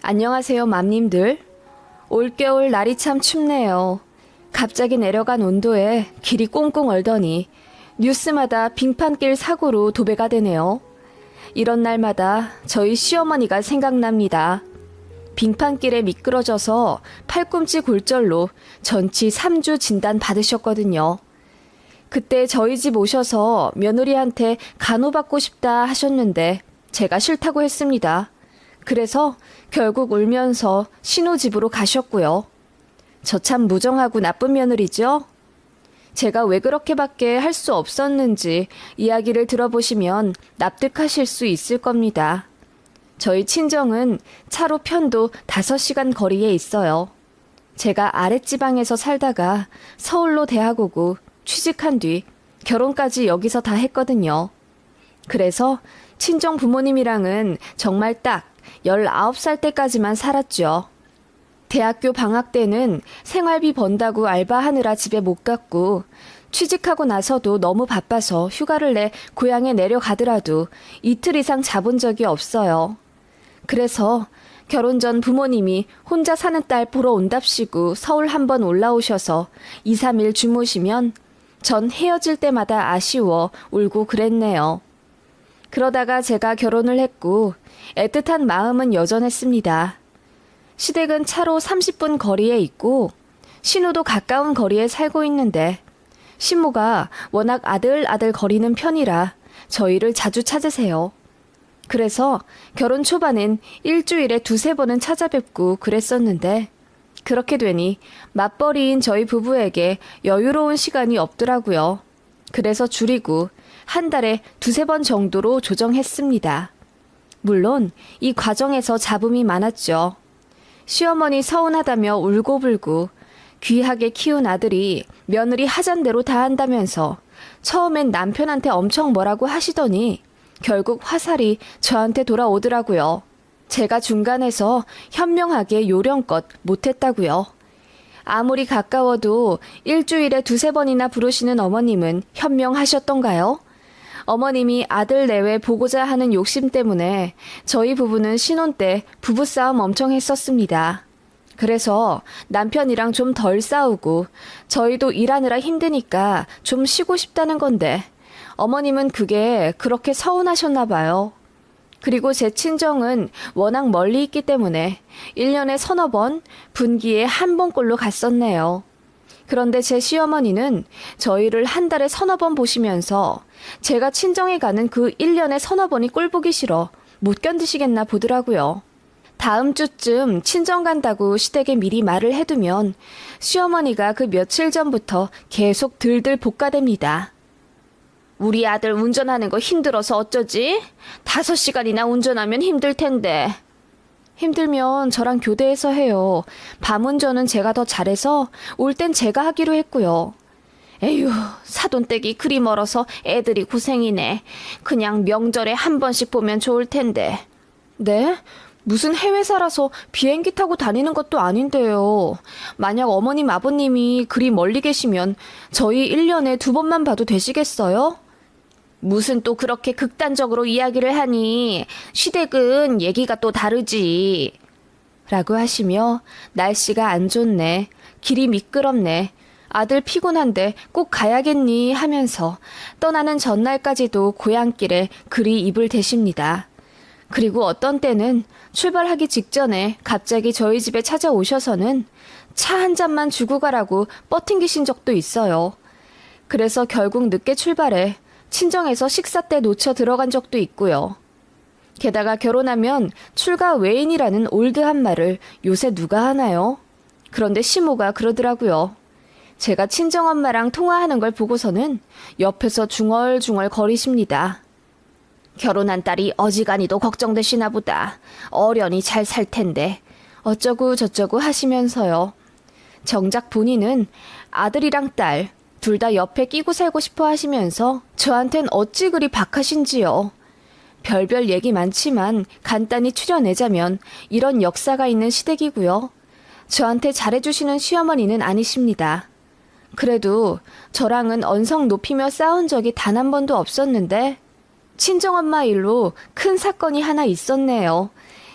안녕하세요, 맘님들. 올겨울 날이 참 춥네요. 갑자기 내려간 온도에 길이 꽁꽁 얼더니 뉴스마다 빙판길 사고로 도배가 되네요. 이런 날마다 저희 시어머니가 생각납니다. 빙판길에 미끄러져서 팔꿈치 골절로 전치 3주 진단 받으셨거든요. 그때 저희 집 오셔서 며느리한테 간호받고 싶다 하셨는데 제가 싫다고 했습니다. 그래서 결국 울면서 신우집으로 가셨고요. 저 참 무정하고 나쁜 며느리죠? 제가 왜 그렇게밖에 할 수 없었는지 이야기를 들어보시면 납득하실 수 있을 겁니다. 저희 친정은 차로 편도 5시간 거리에 있어요. 제가 아랫지방에서 살다가 서울로 대학 오고 취직한 뒤 결혼까지 여기서 다 했거든요. 그래서 친정 부모님이랑은 정말 딱 19살 때까지만 살았죠. 대학교 방학 때는 생활비 번다고 알바하느라 집에 못 갔고 취직하고 나서도 너무 바빠서 휴가를 내 고향에 내려가더라도 이틀 이상 자본 적이 없어요. 그래서 결혼 전 부모님이 혼자 사는 딸 보러 온답시고 서울 한번 올라오셔서 2, 3일 주무시면 전 헤어질 때마다 아쉬워 울고 그랬네요. 그러다가 제가 결혼을 했고 애틋한 마음은 여전했습니다. 시댁은 차로 30분 거리에 있고 신우도 가까운 거리에 살고 있는데 신모가 워낙 아들아들 거리는 편이라 저희를 자주 찾으세요. 그래서 결혼 초반엔 일주일에 2-3번은 찾아뵙고 그랬었는데 그렇게 되니 맞벌이인 저희 부부에게 여유로운 시간이 없더라고요. 그래서 줄이고 한 달에 2-3번 정도로 조정했습니다. 물론 이 과정에서 잡음이 많았죠. 시어머니 서운하다며 울고불고 귀하게 키운 아들이 며느리 하잔대로 다 한다면서 처음엔 남편한테 엄청 뭐라고 하시더니 결국 화살이 저한테 돌아오더라고요. 제가 중간에서 현명하게 요령껏 못했다고요. 아무리 가까워도 일주일에 2-3번이나 부르시는 어머님은 현명하셨던가요? 어머님이 아들 내외 보고자 하는 욕심 때문에 저희 부부는 신혼 때 부부싸움 엄청 했었습니다. 그래서 남편이랑 좀 덜 싸우고 저희도 일하느라 힘드니까 좀 쉬고 싶다는 건데 어머님은 그게 그렇게 서운하셨나 봐요. 그리고 제 친정은 워낙 멀리 있기 때문에 1년에 3-4번, 분기에 1번꼴로 갔었네요. 그런데 제 시어머니는 저희를 한 달에 3-4번 보시면서 제가 친정에 가는 그 1년에 3-4번이 꼴보기 싫어 못 견디시겠나 보더라고요. 다음 주쯤 친정 간다고 시댁에 미리 말을 해두면 시어머니가 그 며칠 전부터 계속 들들 볶아댑니다. 우리 아들 운전하는 거 힘들어서 어쩌지? 5시간이나 운전하면 힘들 텐데. 힘들면 저랑 교대해서 해요. 밤 운전은 제가 더 잘해서 올 땐 제가 하기로 했고요. 에휴, 사돈댁이 그리 멀어서 애들이 고생이네. 그냥 명절에 1번씩 보면 좋을 텐데. 네? 무슨 해외 살아서 비행기 타고 다니는 것도 아닌데요. 만약 어머님 아버님이 그리 멀리 계시면 저희 1년에 2번만 봐도 되시겠어요? 무슨 또 그렇게 극단적으로 이야기를 하니 시댁은 얘기가 또 다르지. 라고 하시며 날씨가 안 좋네. 길이 미끄럽네. 아들 피곤한데 꼭 가야겠니 하면서 떠나는 전날까지도 고향길에 그리 입을 대십니다. 그리고 어떤 때는 출발하기 직전에 갑자기 저희 집에 찾아오셔서는 차 한 잔만 주고 가라고 뻗팅기신 적도 있어요. 그래서 결국 늦게 출발해 친정에서 식사 때 놓쳐 들어간 적도 있고요. 게다가 결혼하면 출가 외인이라는 올드한 말을 요새 누가 하나요? 그런데 시모가 그러더라고요. 제가 친정엄마랑 통화하는 걸 보고서는 옆에서 중얼중얼 거리십니다. 결혼한 딸이 어지간히도 걱정되시나 보다. 어련히 잘 살 텐데. 어쩌고 저쩌고 하시면서요. 정작 본인은 아들이랑 딸 둘 다 옆에 끼고 살고 싶어 하시면서 저한텐 어찌 그리 박하신지요. 별별 얘기 많지만 간단히 추려내자면 이런 역사가 있는 시댁이고요. 저한테 잘해주시는 시어머니는 아니십니다. 그래도 저랑은 언성 높이며 싸운 적이 단 한 번도 없었는데 친정엄마 일로 큰 사건이 하나 있었네요.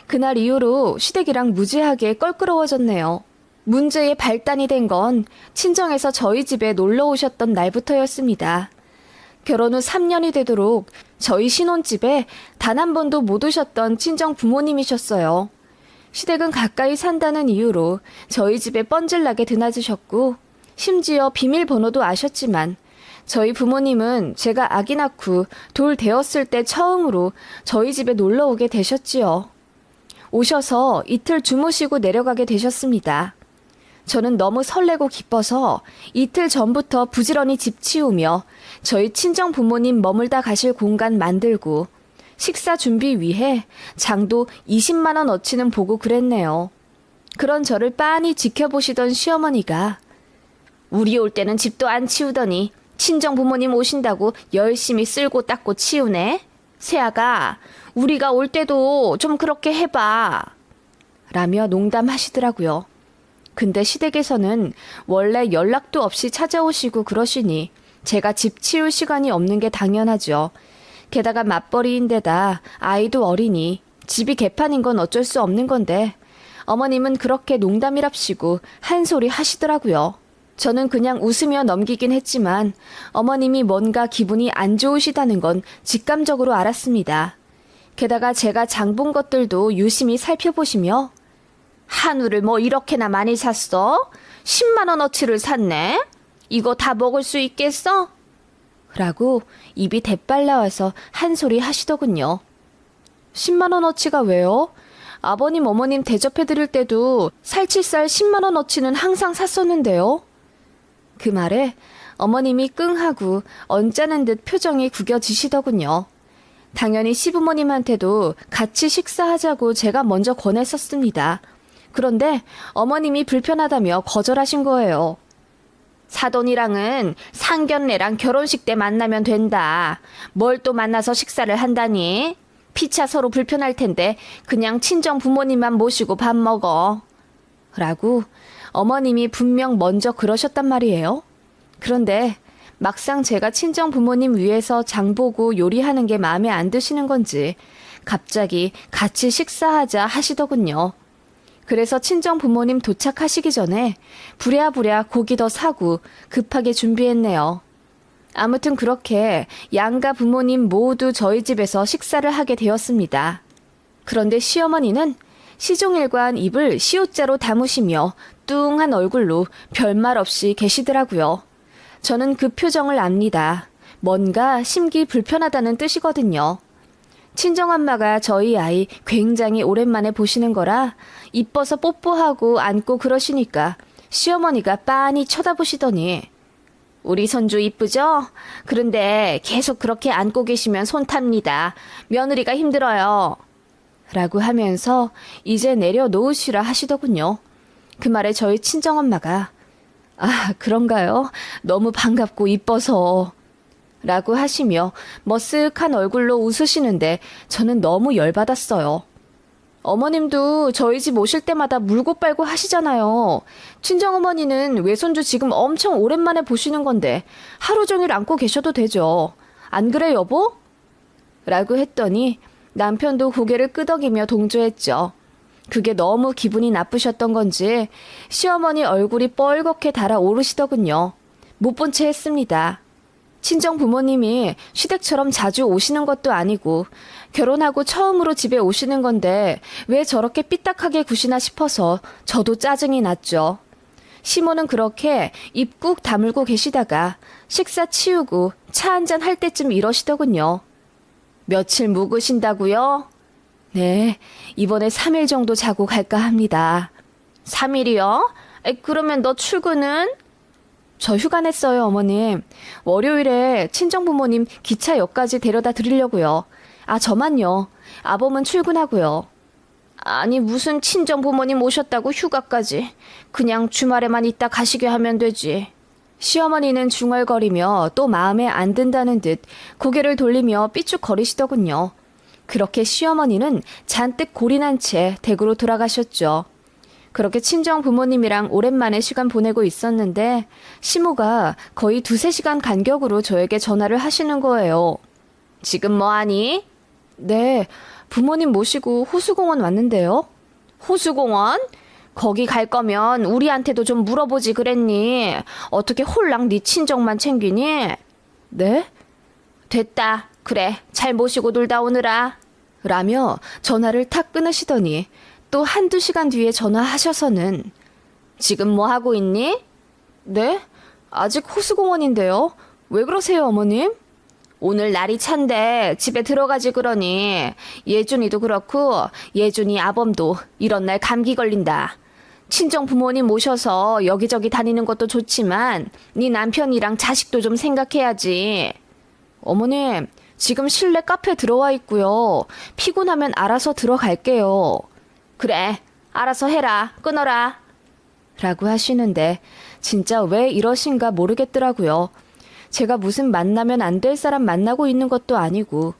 그날 이후로 시댁이랑 무지하게 껄끄러워졌네요. 문제의 발단이 된 건 친정에서 저희 집에 놀러 오셨던 날부터였습니다. 결혼 후 3년이 되도록 저희 신혼집에 단 한 번도 못 오셨던 친정 부모님이셨어요. 시댁은 가까이 산다는 이유로 저희 집에 뻔질나게 드나드셨고 심지어 비밀번호도 아셨지만 저희 부모님은 제가 아기 낳고 돌 되었을 때 처음으로 저희 집에 놀러 오게 되셨지요. 오셔서 이틀 주무시고 내려가게 되셨습니다. 저는 너무 설레고 기뻐서 이틀 전부터 부지런히 집 치우며 저희 친정 부모님 머물다 가실 공간 만들고 식사 준비 위해 장도 20만 원어치는 보고 그랬네요. 그런 저를 빤히 지켜보시던 시어머니가 우리 올 때는 집도 안 치우더니 친정 부모님 오신다고 열심히 쓸고 닦고 치우네. 세아가 우리가 올 때도 좀 그렇게 해봐. 라며 농담하시더라고요. 근데 시댁에서는 원래 연락도 없이 찾아오시고 그러시니 제가 집 치울 시간이 없는 게 당연하죠. 게다가 맞벌이인데다 아이도 어리니 집이 개판인 건 어쩔 수 없는 건데 어머님은 그렇게 농담이랍시고 한 소리 하시더라고요. 저는 그냥 웃으며 넘기긴 했지만 어머님이 뭔가 기분이 안 좋으시다는 건 직감적으로 알았습니다. 게다가 제가 장 본 것들도 유심히 살펴보시며 한우를 뭐 이렇게나 많이 샀어? 10만 원어치를 샀네? 이거 다 먹을 수 있겠어? 라고 입이 대빨 나와서 한 소리 하시더군요. 10만 원어치가 왜요? 아버님 어머님 대접해드릴 때도 살치살 10만 원어치는 항상 샀었는데요. 그 말에 어머님이 끙하고 언짢은 듯 표정이 구겨지시더군요. 당연히 시부모님한테도 같이 식사하자고 제가 먼저 권했었습니다. 그런데 어머님이 불편하다며 거절하신 거예요. 사돈이랑은 상견례랑 결혼식 때 만나면 된다. 뭘 또 만나서 식사를 한다니? 피차 서로 불편할 텐데 그냥 친정 부모님만 모시고 밥 먹어. 라고 어머님이 분명 먼저 그러셨단 말이에요. 그런데 막상 제가 친정 부모님 위해서 장보고 요리하는 게 마음에 안 드시는 건지 갑자기 같이 식사하자 하시더군요. 그래서 친정 부모님 도착하시기 전에 부랴부랴 고기 더 사고 급하게 준비했네요. 아무튼 그렇게 양가 부모님 모두 저희 집에서 식사를 하게 되었습니다. 그런데 시어머니는 시종일관 입을 시옷자로 다무시며 뚱한 얼굴로 별말 없이 계시더라고요. 저는 그 표정을 압니다. 뭔가 심기 불편하다는 뜻이거든요. 친정엄마가 저희 아이 굉장히 오랜만에 보시는 거라 이뻐서 뽀뽀하고 안고 그러시니까 시어머니가 빤히 쳐다보시더니 우리 손주 이쁘죠? 그런데 계속 그렇게 안고 계시면 손 탑니다. 며느리가 힘들어요. 라고 하면서 이제 내려놓으시라 하시더군요. 그 말에 저희 친정엄마가 아, 그런가요? 너무 반갑고 이뻐서 라고 하시며 머쓱한 얼굴로 웃으시는데 저는 너무 열받았어요. 어머님도 저희 집 오실 때마다 물고 빨고 하시잖아요. 친정어머니는 외손주 지금 엄청 오랜만에 보시는 건데 하루 종일 안고 계셔도 되죠. 안 그래 여보? 라고 했더니 남편도 고개를 끄덕이며 동조했죠. 그게 너무 기분이 나쁘셨던 건지 시어머니 얼굴이 뻘겋게 달아오르시더군요. 못 본 채 했습니다. 친정 부모님이 시댁처럼 자주 오시는 것도 아니고 결혼하고 처음으로 집에 오시는 건데 왜 저렇게 삐딱하게 구시나 싶어서 저도 짜증이 났죠. 시모는 그렇게 입 꾹 다물고 계시다가 식사 치우고 차 한잔 할 때쯤 이러시더군요. 며칠 묵으신다고요? 네, 이번에 3일 정도 자고 갈까 합니다. 3일이요? 그러면 너 출근은? 저 휴가 냈어요, 어머님. 월요일에 친정부모님 기차역까지 데려다 드리려고요. 아, 저만요. 아범은 출근하고요. 아니, 무슨 친정부모님 오셨다고 휴가까지. 그냥 주말에만 있다 가시게 하면 되지. 시어머니는 중얼거리며 또 마음에 안 든다는 듯 고개를 돌리며 삐죽거리시더군요. 그렇게 시어머니는 잔뜩 골인한 채 댁으로 돌아가셨죠. 그렇게 친정 부모님이랑 오랜만에 시간 보내고 있었는데 시모가 거의 2-3시간 간격으로 저에게 전화를 하시는 거예요. 지금 뭐하니? 네, 부모님 모시고 호수공원 왔는데요. 호수공원? 거기 갈 거면 우리한테도 좀 물어보지 그랬니? 어떻게 홀랑 네 친정만 챙기니? 네? 됐다. 그래, 잘 모시고 놀다 오느라. 라며 전화를 탁 끊으시더니 또 한두 시간 뒤에 전화하셔서는 지금 뭐 하고 있니? 네? 아직 호수공원인데요. 왜 그러세요, 어머님? 오늘 날이 찬데 집에 들어가지 그러니 예준이도 그렇고 예준이 아범도 이런 날 감기 걸린다. 친정 부모님 모셔서 여기저기 다니는 것도 좋지만 네 남편이랑 자식도 좀 생각해야지. 어머님, 지금 실내 카페 들어와 있고요. 피곤하면 알아서 들어갈게요. 그래, 알아서 해라. 끊어라. 라고 하시는데 진짜 왜 이러신가 모르겠더라고요. 제가 무슨 만나면 안 될 사람 만나고 있는 것도 아니고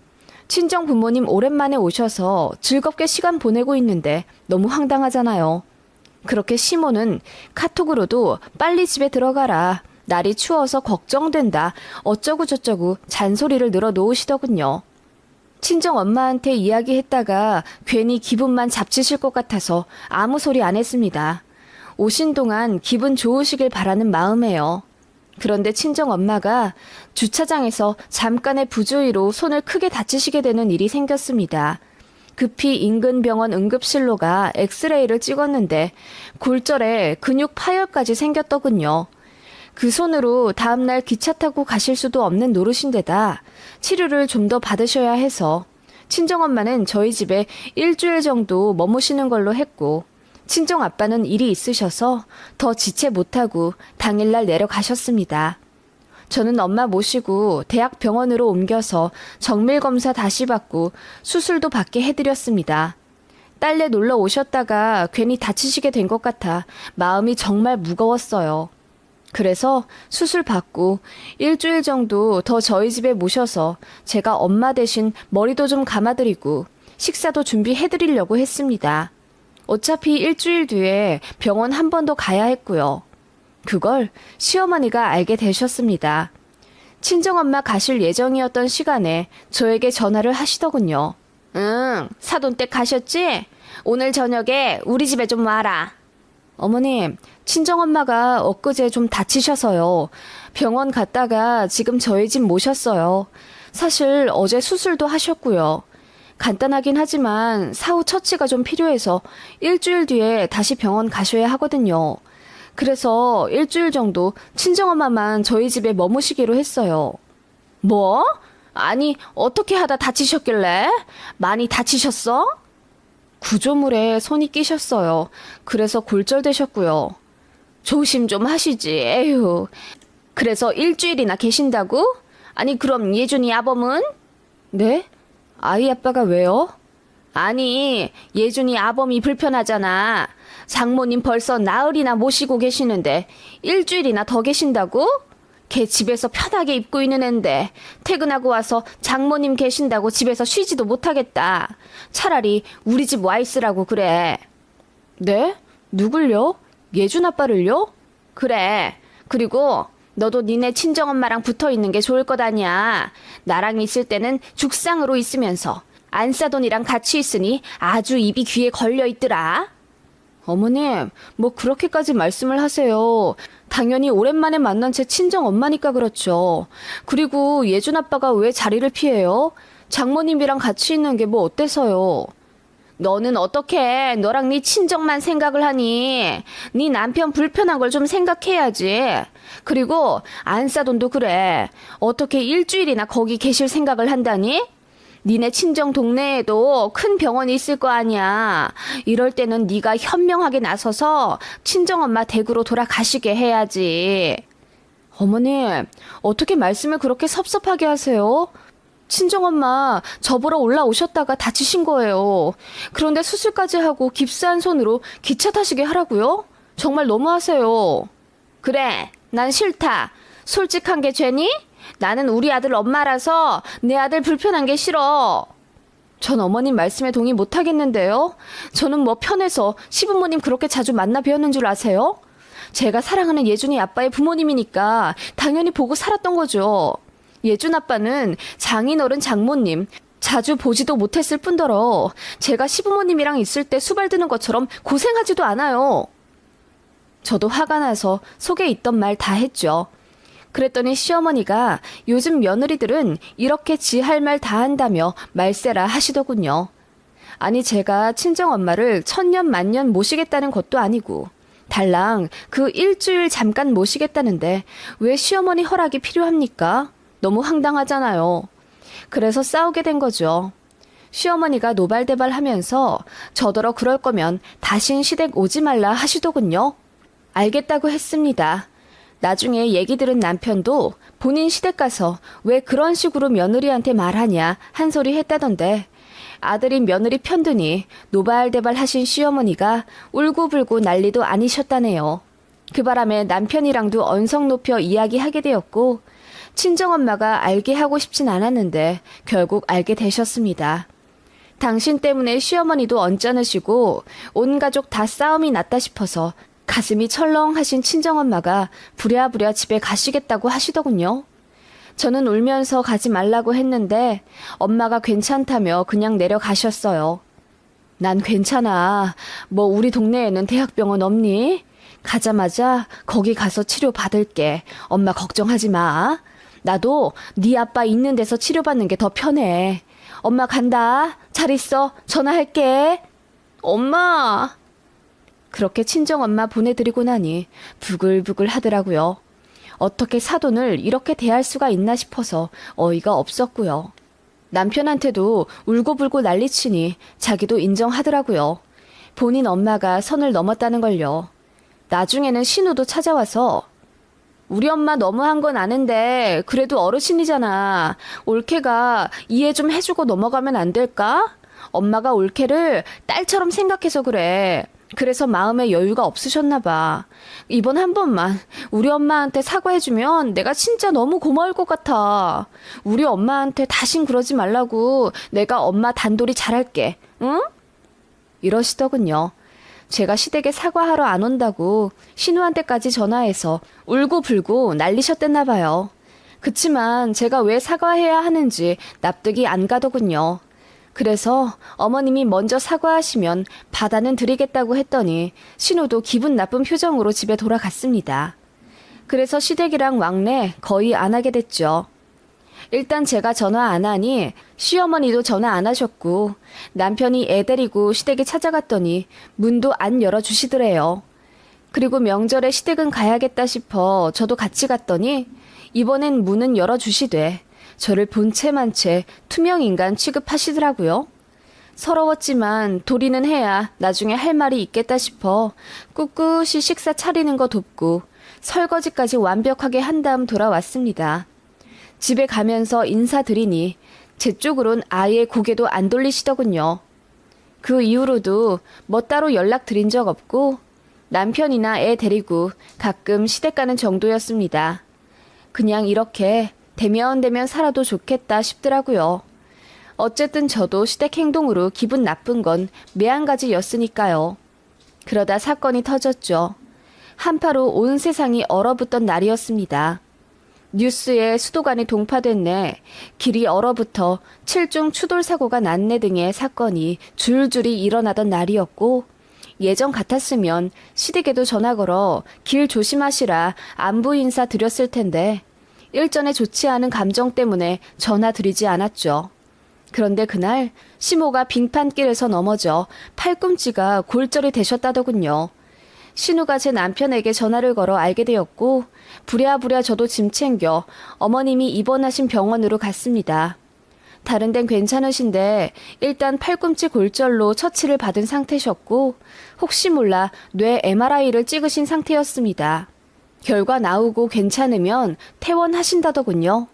친정 부모님 오랜만에 오셔서 즐겁게 시간 보내고 있는데 너무 황당하잖아요. 그렇게 시모는 카톡으로도 빨리 집에 들어가라. 날이 추워서 걱정된다. 어쩌고 저쩌고 잔소리를 늘어놓으시더군요. 친정 엄마한테 이야기했다가 괜히 기분만 잡치실 것 같아서 아무 소리 안 했습니다. 오신 동안 기분 좋으시길 바라는 마음에요. 그런데 친정 엄마가 주차장에서 잠깐의 부주의로 손을 크게 다치시게 되는 일이 생겼습니다. 급히 인근 병원 응급실로 가 엑스레이를 찍었는데 골절에 근육 파열까지 생겼더군요. 그 손으로 다음날 기차 타고 가실 수도 없는 노릇인데다 치료를 좀 더 받으셔야 해서 친정엄마는 저희 집에 일주일 정도 머무시는 걸로 했고 친정아빠는 일이 있으셔서 더 지체 못하고 당일날 내려가셨습니다. 저는 엄마 모시고 대학병원으로 옮겨서 정밀검사 다시 받고 수술도 받게 해드렸습니다. 딸네 놀러 오셨다가 괜히 다치시게 된 것 같아 마음이 정말 무거웠어요. 그래서 수술 받고 일주일 정도 더 저희 집에 모셔서 제가 엄마 대신 머리도 좀 감아드리고 식사도 준비해드리려고 했습니다. 어차피 일주일 뒤에 병원 한 번 더 가야 했고요. 그걸 시어머니가 알게 되셨습니다. 친정엄마 가실 예정이었던 시간에 저에게 전화를 하시더군요. 응, 사돈댁 가셨지? 오늘 저녁에 우리 집에 좀 와라. 어머님, 친정엄마가 엊그제 좀 다치셔서요. 병원 갔다가 지금 저희 집 모셨어요. 사실 어제 수술도 하셨고요. 간단하긴 하지만 사후 처치가 좀 필요해서 일주일 뒤에 다시 병원 가셔야 하거든요. 그래서 일주일 정도 친정엄마만 저희 집에 머무시기로 했어요. 뭐? 아니, 어떻게 하다 다치셨길래? 많이 다치셨어? 구조물에 손이 끼셨어요. 그래서 골절되셨고요. 조심 좀 하시지, 에휴. 그래서 일주일이나 계신다고? 아니, 그럼 예준이 아범은? 네? 아이 아빠가 왜요? 아니, 예준이 아범이 불편하잖아. 장모님 벌써 나흘이나 모시고 계시는데 일주일이나 더 계신다고? 걔 집에서 편하게 입고 있는 앤데 퇴근하고 와서 장모님 계신다고 집에서 쉬지도 못하겠다. 차라리 우리 집 와 있으라고 그래. 네? 누굴요? 예준 아빠를요? 그래. 그리고 너도 니네 친정엄마랑 붙어있는 게 좋을 것 아니야. 나랑 있을 때는 죽상으로 있으면서 안사돈이랑 같이 있으니 아주 입이 귀에 걸려있더라. 어머님, 뭐 그렇게까지 말씀을 하세요. 당연히 오랜만에 만난 제 친정엄마니까 그렇죠. 그리고 예준 아빠가 왜 자리를 피해요? 장모님이랑 같이 있는 게 뭐 어때서요? 너는 어떻게 너랑 네 친정만 생각을 하니? 네 남편 불편한 걸 좀 생각해야지. 그리고 안사돈도 그래. 어떻게 일주일이나 거기 계실 생각을 한다니? 니네 친정 동네에도 큰 병원이 있을 거 아니야. 이럴 때는 네가 현명하게 나서서 친정엄마 댁으로 돌아가시게 해야지. 어머님, 어떻게 말씀을 그렇게 섭섭하게 하세요? 친정엄마 저보러 올라오셨다가 다치신 거예요. 그런데 수술까지 하고 깁스한 손으로 기차 타시게 하라고요? 정말 너무하세요. 그래, 난 싫다. 솔직한 게 죄니? 나는 우리 아들 엄마라서 내 아들 불편한 게 싫어. 전 어머님 말씀에 동의 못하겠는데요. 저는 뭐 편해서 시부모님 그렇게 자주 만나 뵈었는 줄 아세요? 제가 사랑하는 예준이 아빠의 부모님이니까 당연히 보고 살았던 거죠. 예준 아빠는 장인어른 장모님, 자주 보지도 못했을 뿐더러 제가 시부모님이랑 있을 때 수발드는 것처럼 고생하지도 않아요. 저도 화가 나서 속에 있던 말 다 했죠. 그랬더니 시어머니가 요즘 며느리들은 이렇게 지 할 말 다 한다며 말세라 하시더군요. 아니 제가 친정엄마를 천년 만년 모시겠다는 것도 아니고 달랑 그 일주일 잠깐 모시겠다는데 왜 시어머니 허락이 필요합니까? 너무 황당하잖아요. 그래서 싸우게 된 거죠. 시어머니가 노발대발 하면서 저더러 그럴 거면 다신 시댁 오지 말라 하시더군요. 알겠다고 했습니다. 나중에 얘기 들은 남편도 본인 시댁 가서 왜 그런 식으로 며느리한테 말하냐 한 소리 했다던데 아들이 며느리 편드니 노발대발 하신 시어머니가 울고불고 난리도 아니셨다네요. 그 바람에 남편이랑도 언성 높여 이야기하게 되었고 친정엄마가 알게 하고 싶진 않았는데 결국 알게 되셨습니다. 당신 때문에 시어머니도 언짢으시고 온 가족 다 싸움이 났다 싶어서 가슴이 철렁하신 친정엄마가 부랴부랴 집에 가시겠다고 하시더군요. 저는 울면서 가지 말라고 했는데 엄마가 괜찮다며 그냥 내려가셨어요. 난 괜찮아. 뭐 우리 동네에는 대학병원 없니? 가자마자 거기 가서 치료 받을게. 엄마 걱정하지 마. 나도 네 아빠 있는 데서 치료받는 게 더 편해. 엄마 간다. 잘 있어. 전화할게. 엄마. 그렇게 친정엄마 보내드리고 나니 부글부글 하더라고요. 어떻게 사돈을 이렇게 대할 수가 있나 싶어서 어이가 없었고요. 남편한테도 울고불고 난리치니 자기도 인정하더라고요. 본인 엄마가 선을 넘었다는 걸요. 나중에는 신우도 찾아와서 우리 엄마 너무한 건 아는데 그래도 어르신이잖아. 올케가 이해 좀 해주고 넘어가면 안 될까? 엄마가 올케를 딸처럼 생각해서 그래. 그래서 마음에 여유가 없으셨나 봐. 이번 한 번만 우리 엄마한테 사과해주면 내가 진짜 너무 고마울 것 같아. 우리 엄마한테 다신 그러지 말라고 내가 엄마 단돌이 잘할게. 응? 이러시더군요. 제가 시댁에 사과하러 안 온다고 신우한테까지 전화해서 울고불고 난리셨댔나 봐요. 그치만 제가 왜 사과해야 하는지 납득이 안 가더군요. 그래서 어머님이 먼저 사과하시면 받아는 드리겠다고 했더니 신우도 기분 나쁜 표정으로 집에 돌아갔습니다. 그래서 시댁이랑 왕래 거의 안 하게 됐죠. 일단 제가 전화 안 하니 시어머니도 전화 안 하셨고 남편이 애 데리고 시댁에 찾아갔더니 문도 안 열어주시더래요. 그리고 명절에 시댁은 가야겠다 싶어 저도 같이 갔더니 이번엔 문은 열어주시되 저를 본체만 채 투명인간 취급하시더라고요. 서러웠지만 도리는 해야 나중에 할 말이 있겠다 싶어 꿋꿋이 식사 차리는 거 돕고 설거지까지 완벽하게 한 다음 돌아왔습니다. 집에 가면서 인사드리니 제 쪽으론 아예 고개도 안 돌리시더군요. 그 이후로도 뭐 따로 연락드린 적 없고 남편이나 애 데리고 가끔 시댁 가는 정도였습니다. 그냥 이렇게 대면대면 살아도 좋겠다 싶더라고요. 어쨌든 저도 시댁 행동으로 기분 나쁜 건 매한가지였으니까요. 그러다 사건이 터졌죠. 한파로 온 세상이 얼어붙던 날이었습니다. 뉴스에 수도관이 동파됐네, 길이 얼어붙어 7중 추돌 사고가 났네 등의 사건이 줄줄이 일어나던 날이었고 예전 같았으면 시댁에도 전화 걸어 길 조심하시라 안부 인사 드렸을 텐데 일전에 좋지 않은 감정 때문에 전화 드리지 않았죠. 그런데 그날 시모가 빙판길에서 넘어져 팔꿈치가 골절이 되셨다더군요. 신우가 제 남편에게 전화를 걸어 알게 되었고 부랴부랴 저도 짐 챙겨 어머님이 입원하신 병원으로 갔습니다. 다른 데는 괜찮으신데 일단 팔꿈치 골절로 처치를 받은 상태셨고 혹시 몰라 뇌 MRI를 찍으신 상태였습니다. 결과 나오고 괜찮으면 퇴원하신다더군요.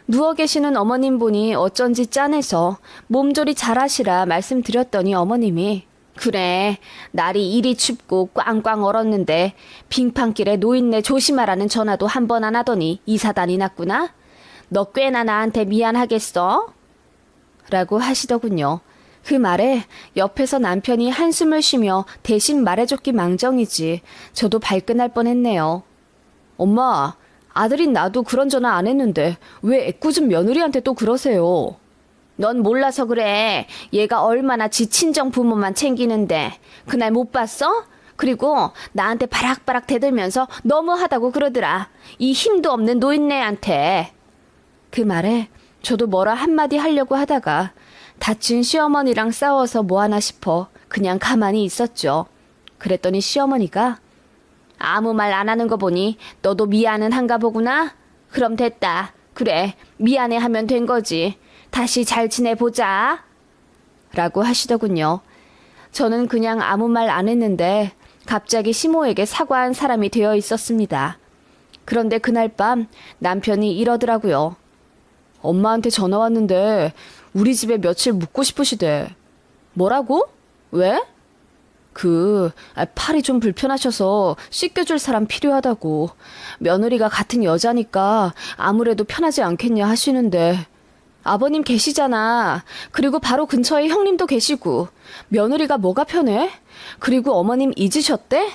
누워 계시는 어머님 보니 어쩐지 짠해서 몸조리 잘하시라 말씀드렸더니 어머님이 그래, 날이 이리 춥고 꽝꽝 얼었는데 빙판길에 노인네 조심하라는 전화도 한 번 안 하더니 이사단이 났구나? 너 꽤나 나한테 미안하겠어? 라고 하시더군요. 그 말에 옆에서 남편이 한숨을 쉬며 대신 말해줬기 망정이지 저도 발끈할 뻔했네요. 엄마, 아들인 나도 그런 전화 안 했는데 왜 애꿎은 며느리한테 또 그러세요? 넌 몰라서 그래. 얘가 얼마나 지 친정 부모만 챙기는데. 그날 못 봤어? 그리고 나한테 바락바락 대들면서 너무하다고 그러더라. 이 힘도 없는 노인네한테. 그 말에 저도 뭐라 한마디 하려고 하다가 다친 시어머니랑 싸워서 뭐하나 싶어 그냥 가만히 있었죠. 그랬더니 시어머니가 아무 말 안 하는 거 보니 너도 미안은 한가 보구나? 그럼 됐다. 그래, 미안해 하면 된 거지. 다시 잘 지내보자. 라고 하시더군요. 저는 그냥 아무 말 안 했는데 갑자기 시모에게 사과한 사람이 되어 있었습니다. 그런데 그날 밤 남편이 이러더라고요. 엄마한테 전화 왔는데 우리 집에 며칠 묵고 싶으시대. 뭐라고? 왜? 팔이 좀 불편하셔서 씻겨줄 사람 필요하다고. 며느리가 같은 여자니까 아무래도 편하지 않겠냐 하시는데. 아버님 계시잖아. 그리고 바로 근처에 형님도 계시고. 며느리가 뭐가 편해? 그리고 어머님 잊으셨대?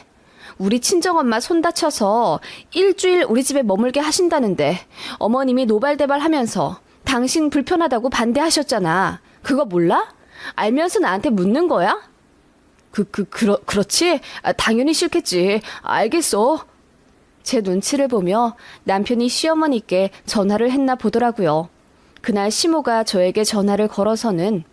우리 친정엄마 손 다쳐서 일주일 우리 집에 머물게 하신다는데 어머님이 노발대발 하면서 당신 불편하다고 반대하셨잖아. 그거 몰라? 알면서 나한테 묻는 거야? 그렇지? 당연히 싫겠지. 알겠어. 제 눈치를 보며 남편이 시어머니께 전화를 했나 보더라고요. 그날 시모가 저에게 전화를 걸어서는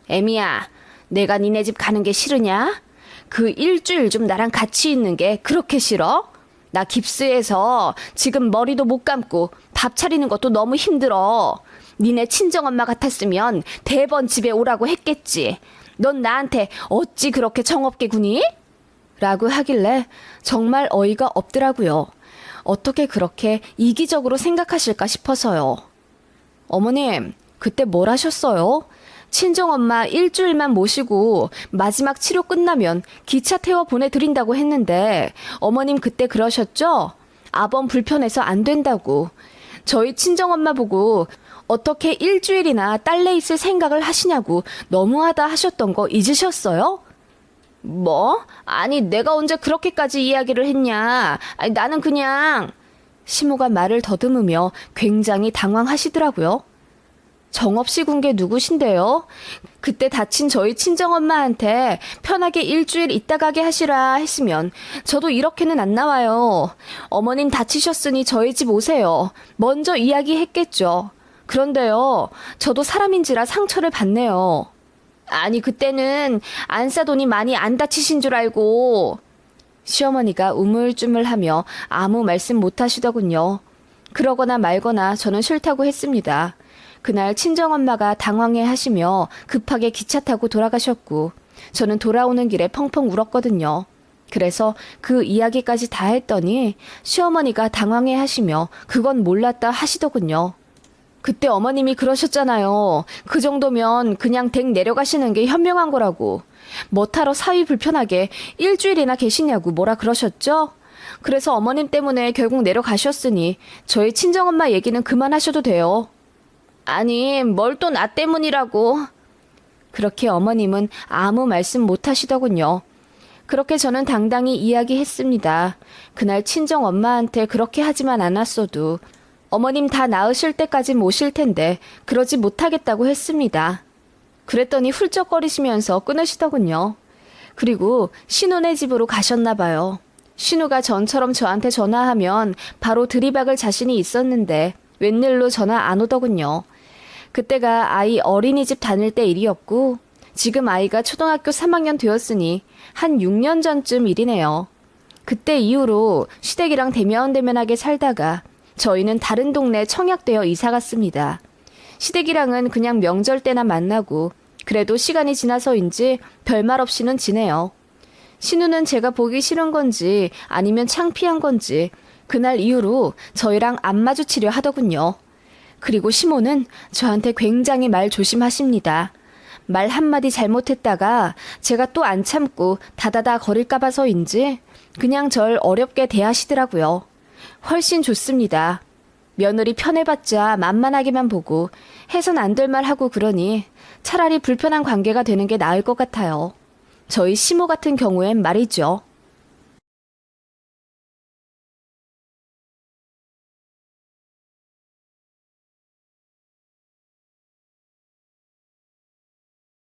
애미야, 내가 니네 집 가는 게 싫으냐? 그 일주일 좀 나랑 같이 있는 게 그렇게 싫어? 나 깁스해서 지금 머리도 못 감고 밥 차리는 것도 너무 힘들어. 니네 친정엄마 같았으면 대번 집에 오라고 했겠지. 넌 나한테 어찌 그렇게 정없게 구니? 라고 하길래 정말 어이가 없더라고요. 어떻게 그렇게 이기적으로 생각하실까 싶어서요. 어머님, 그때 뭘 하셨어요? 친정엄마 일주일만 모시고 마지막 치료 끝나면 기차 태워 보내드린다고 했는데 어머님 그때 그러셨죠? 아범 불편해서 안 된다고. 저희 친정엄마 보고 어떻게 일주일이나 딸래 있을 생각을 하시냐고 너무하다 하셨던 거 잊으셨어요? 뭐? 아니 내가 언제 그렇게까지 이야기를 했냐. 아니, 나는 그냥... 시모가 말을 더듬으며 굉장히 당황하시더라고요. 정없이 군 게 누구신데요? 그때 다친 저희 친정엄마한테 편하게 일주일 있다 가게 하시라 했으면 저도 이렇게는 안 나와요. 어머님 다치셨으니 저희 집 오세요. 먼저 이야기했겠죠. 그런데요, 저도 사람인지라 상처를 받네요. 아니 그때는 안사돈이 많이 안 다치신 줄 알고. 시어머니가 우물쭈물하며 아무 말씀 못하시더군요. 그러거나 말거나 저는 싫다고 했습니다. 그날 친정엄마가 당황해 하시며 급하게 기차 타고 돌아가셨고 저는 돌아오는 길에 펑펑 울었거든요. 그래서 그 이야기까지 다 했더니 시어머니가 당황해 하시며 그건 몰랐다 하시더군요. 그때 어머님이 그러셨잖아요. 그 정도면 그냥 댁 내려가시는 게 현명한 거라고. 뭐하러 사위 불편하게 일주일이나 계시냐고 뭐라 그러셨죠? 그래서 어머님 때문에 결국 내려가셨으니 저희 친정엄마 얘기는 그만하셔도 돼요. 아니 뭘 또 나 때문이라고. 그렇게 어머님은 아무 말씀 못 하시더군요. 그렇게 저는 당당히 이야기했습니다. 그날 친정엄마한테 그렇게 하지만 않았어도 어머님 다 나으실 때까지 모실 텐데 그러지 못하겠다고 했습니다. 그랬더니 훌쩍거리시면서 끊으시더군요. 그리고 신우네 집으로 가셨나 봐요. 신우가 전처럼 저한테 전화하면 바로 들이박을 자신이 있었는데 웬일로 전화 안 오더군요. 그때가 아이 어린이집 다닐 때 일이었고 지금 아이가 초등학교 3학년 되었으니 한 6년 전쯤 일이네요. 그때 이후로 시댁이랑 대면대면하게 살다가 저희는 다른 동네 청약되어 이사 갔습니다. 시댁이랑은 그냥 명절 때나 만나고 그래도 시간이 지나서인지 별말 없이는 지내요. 신우는 제가 보기 싫은 건지 아니면 창피한 건지 그날 이후로 저희랑 안 마주치려 하더군요. 그리고 시모는 저한테 굉장히 말 조심하십니다. 말 한마디 잘못했다가 제가 또 안 참고 다다다 거릴까 봐서인지 그냥 절 어렵게 대하시더라고요. 훨씬 좋습니다. 며느리 편해봤자 만만하게만 보고 해선 안 될 말 하고 그러니 차라리 불편한 관계가 되는 게 나을 것 같아요. 저희 시모 같은 경우엔 말이죠.